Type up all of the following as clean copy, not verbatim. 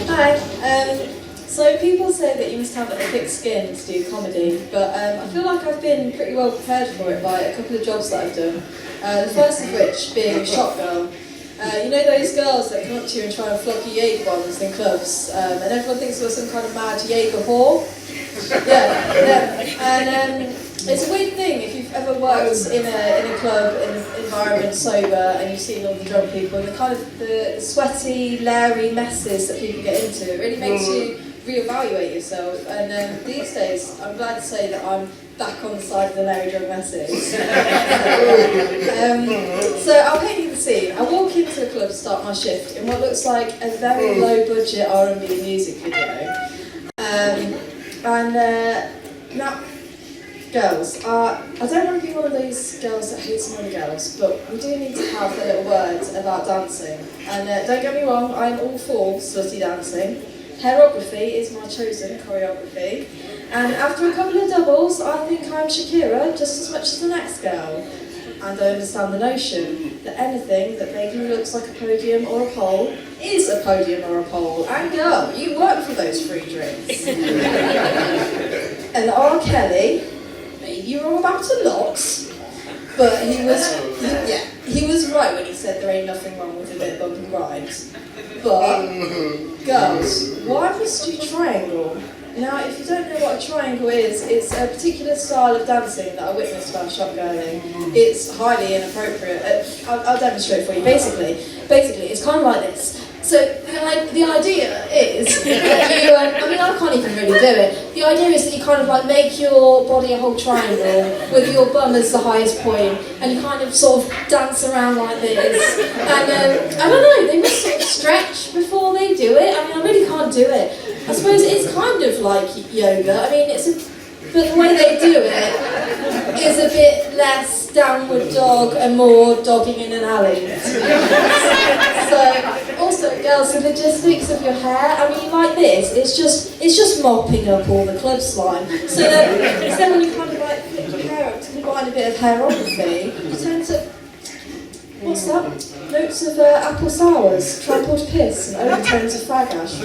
Hi. So people say that you must have a thick skin to do comedy, but I feel like I've been pretty well prepared for it by a couple of jobs that I've done. The first of which being shop girl. You know those girls that come up to you and try and flog your Jaeger bombs in clubs, and everyone thinks you're some kind of mad Jaeger whore? Yeah. And it's a weird thing if you've ever worked in a club, in an environment sober, and you've seen all the drunk people and the kind of the sweaty, leery messes that people get into. It really makes you reevaluate yourself. And these days, I'm glad to say that I'm back on the side of the leery drunk messes. So I'll paint you the scene. I walk into the club to start my shift in what looks like a very low-budget R&B music video. Now, girls, I don't want to be one of those girls that hates other girls, but we do need to have a little word about dancing. And don't get me wrong, I'm all for slutty dancing. Choreography is my chosen choreography. And after a couple of doubles, I think I'm Shakira just as much as the next girl. And I understand the notion that anything that vaguely looks like a podium or a pole is a podium or a pole. And girl, you work for those free drinks. And R. Kelly, maybe you're wrong about a lot, but he was right when he said there ain't nothing wrong with a bit of bump and grind. But, girls, why must you triangle? Now, if you don't know what a triangle is, it's a particular style of dancing that I witnessed while shopgirling. It's highly inappropriate. I'll demonstrate for you. Basically, it's kind of like this. So the idea is that you, I can't even really do it. The idea is that you kind of like make your body a whole triangle with your bum as the highest point, and you kind of sort of dance around like this. And I don't know, they must sort of stretch before they do it. I really can't do it. I suppose it's kind of like yoga. But the way they do it is a bit less downward dog and more dogging in an alley. So, also, girls, the logistics of your hair, like this, it's just mopping up all the club slime. So then when you kind of like flip your hair up to combine a bit of hairography, you tend to, what's that? Notes of apple sours, trampled piss, and overtones of fag ash.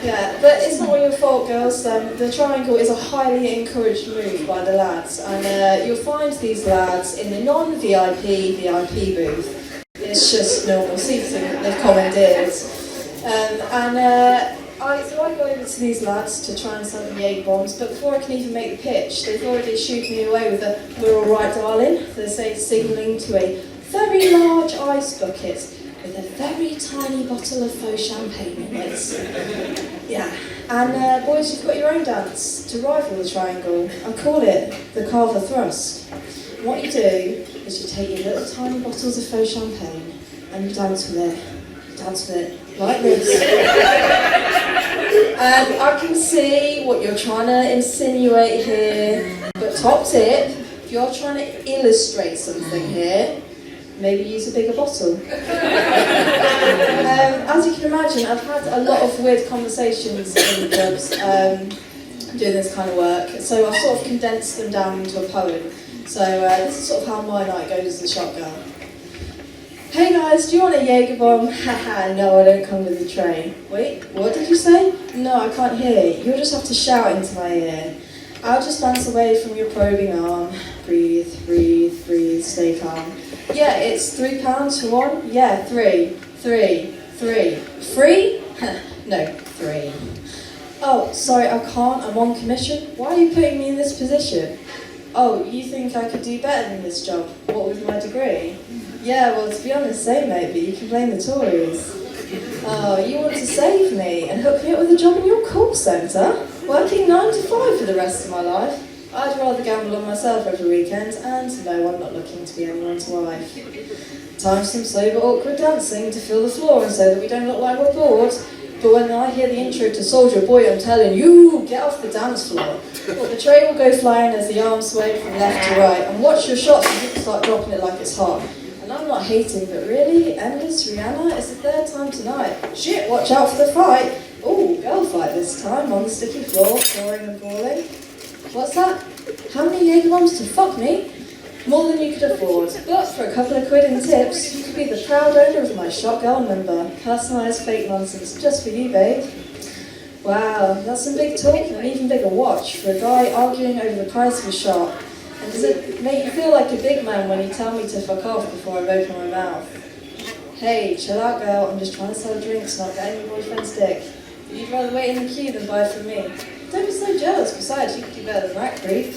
Yeah, but it's not all your fault, girls. The triangle is a highly encouraged move by the lads, and you'll find these lads in the non-VIP VIP booth. It's just normal seating that they've commandeered. So I go over to these lads to try and sell them Jaeger bombs, but before I can even make the pitch, they've already shooted me away with a "we're all right, darling." They say, signalling to a very large ice bucket with a very tiny bottle of faux champagne in it. Yeah. And boys, you've got your own dance to rival the triangle. I call it the Carver Thrust. And what you do is you take your little tiny bottles of faux champagne and you dance with it. You dance with it like this. And I can see what you're trying to insinuate here, but top tip, if you're trying to illustrate something here, maybe use a bigger bottle. As you can imagine, I've had a lot of weird conversations in the clubs doing this kind of work, so I've sort of condensed them down into a poem. So this is sort of how my night goes as a shop girl. Hey guys, do you want a Jaeger bomb? Haha, no, I don't come with a tray. Wait, what did you say? No, I can't hear. You'll just have to shout into my ear. I'll just dance away from your probing arm. Breathe, breathe, breathe, stay calm. Yeah, it's £3 for one? Yeah, three. Free? No, 3. Oh, sorry, I can't, I'm on commission. Why are you putting me in this position? Oh, you think I could do better than this job? What with my degree? Yeah, well, to be honest, same mate, but you can blame the Tories. Oh, you want to save me and hook me up with a job in your call centre? Working 9 to 5 for the rest of my life? I'd rather gamble on myself every weekend, and no, I'm not looking to be anyone's wife. Time for some sober, awkward dancing to fill the floor and so that we don't look like we're bored. But when I hear the intro to Soldier Boy, I'm telling you, get off the dance floor. Well, the tray will go flying as the arms sway from left to right, and watch your shots as you start dropping it like it's hot. And I'm not hating, but really, endless Rihanna, it's the 3rd time tonight. Shit, watch out for the fight. Ooh, girl fight this time, on the sticky floor, pouring and brawling. What's that? How many Jaeger bombs to fuck me? More than you could afford, but for a couple of quid in tips, you could be the proud owner of my Shop Girl number. Personalised fake nonsense, just for you, babe. Wow, that's some big talk and an even bigger watch for a guy arguing over the price of a shop. And does it make you feel like a big man when you tell me to fuck off before I open my mouth? Hey, chill out, girl, I'm just trying to sell drinks, not getting your boyfriend's dick. You'd rather wait in the queue than buy from me. Don't be so jealous, besides, you could do better than that, creep.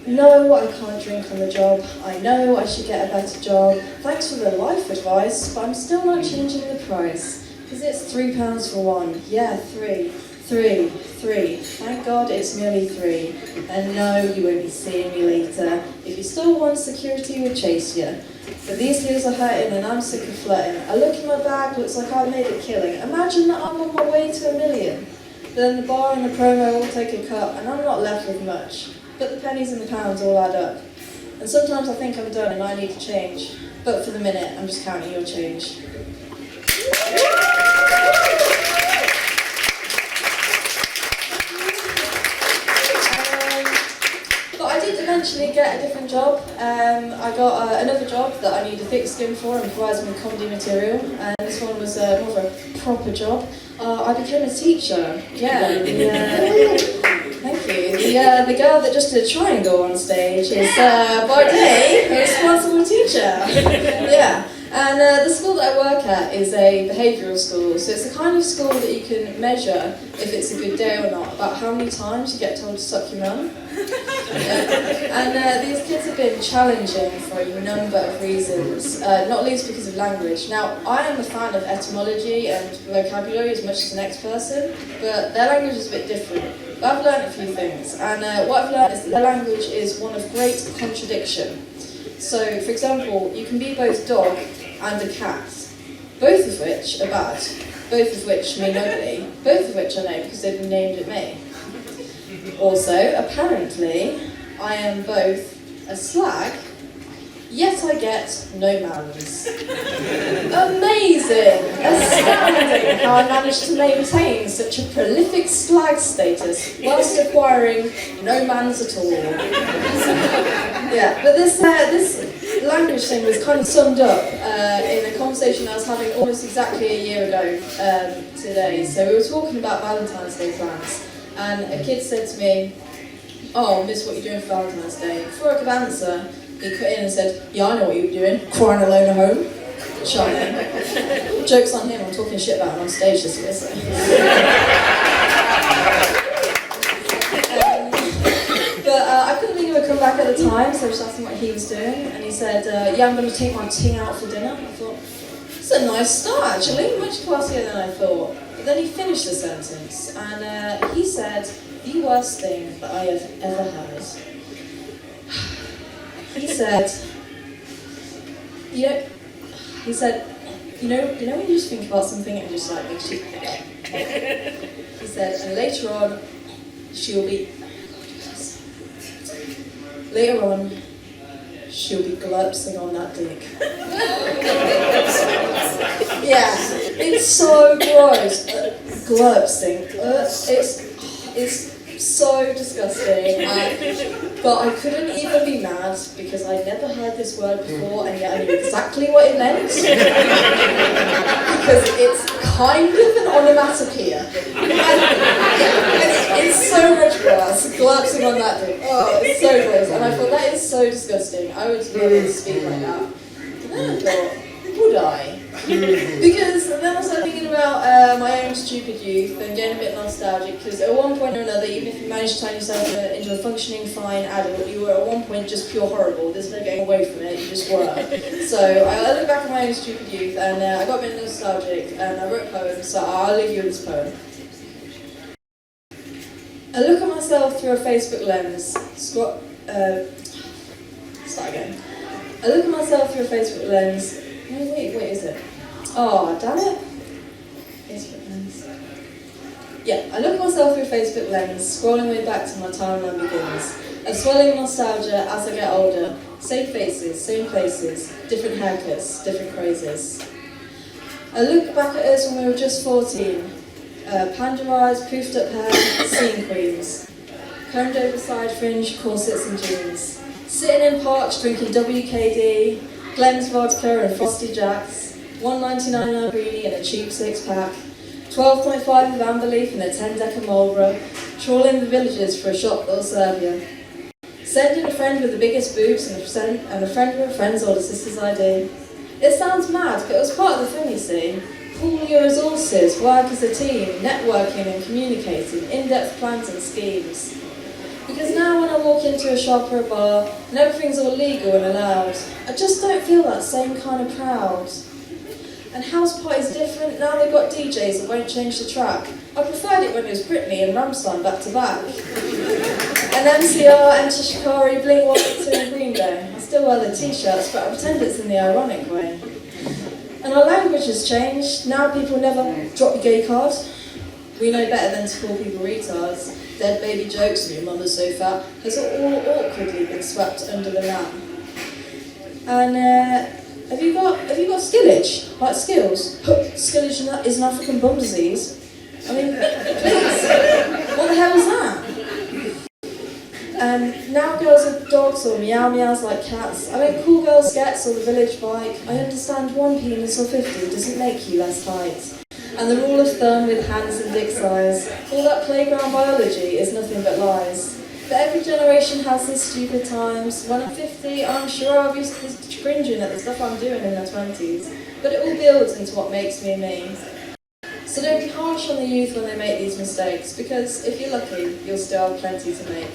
No, I can't drink on the job. I know I should get a better job. Thanks for the life advice, but I'm still not changing the price. Because it's £3 for one. Yeah, three. Thank God it's nearly 3. And no, you won't be seeing me later. If you stole one, security would chase you. But these heels are hurting and I'm sick of flirting. I look in my bag, looks like I've made a killing. Imagine that I'm on my way to $1 million. But then the bar and the promo all take a cut and I'm not left with much. But the pennies and the pounds all add up. And sometimes I think I'm done and I need to change. But for the minute, I'm just counting your change. But I did eventually get a different job. I got another job that I needed thick skin for and provides me comedy material. And this one was more of a proper job. I became a teacher. Thank you. The girl that just did a triangle on stage is, by day, a responsible teacher. Yeah. And the school that I work at is a behavioural school, so it's the kind of school that you can measure if it's a good day or not, about how many times you get told to suck your mum. And these kids have been challenging for a number of reasons, not least because of language. Now, I am a fan of etymology and vocabulary as much as the next person, but their language is a bit different. But I've learned a few things, and what I've learned is that their language is one of great contradiction. So, for example, you can be both dog and a cat, both of which are bad, both of which mean ugly, both of which I know because they've been named at me. Also, apparently, I am both a slag, yet I get no mans. Amazing! Astounding how I managed to maintain such a prolific slag status whilst acquiring no mans at all. Yeah, but this language thing was kind of summed up in a conversation I was having almost exactly a year ago today. So we were talking about Valentine's Day plans, and a kid said to me, "Oh, miss, what are you doing for Valentine's Day?" Before I could answer, he cut in and said, "Yeah, I know what you were doing, crying alone at home." Charming. Joke's on him, I'm talking shit about him on stage this year, so. I couldn't think of a comeback at the time, so I just asked him what he was doing, and he said, "Yeah, I'm going to take my ting out for dinner." I thought, it's a nice start actually, much classier than I thought. But then he finished the sentence, and he said, "The worst thing that I have ever heard." He said, you know when you just think about something and just like makes you. He said, and later on, she'll be glurpsing on that dick. Yeah, it's so gross. Glurpsing. It's so disgusting. But I couldn't even be mad because I'd never heard this word before, and yet I knew exactly what it meant. Because it's kind of an onomatopoeia. And it's so much worse. Glurpsing on that dick. Oh, it's so gross. And I thought, that is so disgusting. I would never speak like that. And then I thought, would I? Because then I started thinking about my own stupid youth and getting a bit nostalgic, because at one point or another, even if you managed to turn yourself into a functioning fine adult, you were at one point just pure horrible. There's no getting away from it, you just were. So I look back at my own stupid youth and I got a bit nostalgic and I wrote poems, so I'll leave you with this poem. I look at myself through a Facebook lens, start again. I look at myself through a Facebook lens. No, wait, is it? Oh, damn it. Facebook lens. Yeah, I look at myself through a Facebook lens, scrolling way back to my timeline begins. A swelling nostalgia as I get older. Same faces, same places, different haircuts, different crazes. I look back at us when we were just 14. Panda eyes, poofed up hair, scene queens. Combed over side fringe, corsets and jeans. Sitting in parks drinking WKD, Glen's vodka and Frosty Jacks, $1.99 Lamborghini and a cheap six-pack, 12.5 of Amber Leaf and a 10-decker Marlboro, trawling the villages for a shot that'll serve you. Sending a friend with the biggest boobs and a friend with a friend's older sister's ID. It sounds mad, but it was part of the thing, you see. Pool your resources, work as a team, networking and communicating, in-depth plans and schemes. Because now when I walk into a shop or a bar and everything's all legal and allowed, I just don't feel that same kind of proud. And house parties different, now they've got DJs that won't change the track. I preferred it when it was Britney and Rammstein back to back. And MCR, Enter Shikari, Bling 182 and Green Day. I still wear the t-shirts, but I pretend it's in the ironic way. And our language has changed. Now people never drop your gay card. We know better than to call people retards. Dead baby jokes and your mother's so fat has all awkwardly been swept under the mat. And have you got skillage? Like skills? Skillage is an African bum disease. I mean, please, what the hell is that? Now girls are dogs or meow meows like cats. I don't cool girl skets or the village bike. I understand one penis or 50 doesn't make you less tight. And the rule of thumb with hands and dick size. All that playground biology is nothing but lies. But every generation has their stupid times. When I'm 50, I'm sure I'll be cringing at the stuff I'm doing in their 20s. But it all builds into what makes me me. So don't be harsh on the youth when they make these mistakes, because if you're lucky, you'll still have plenty to make.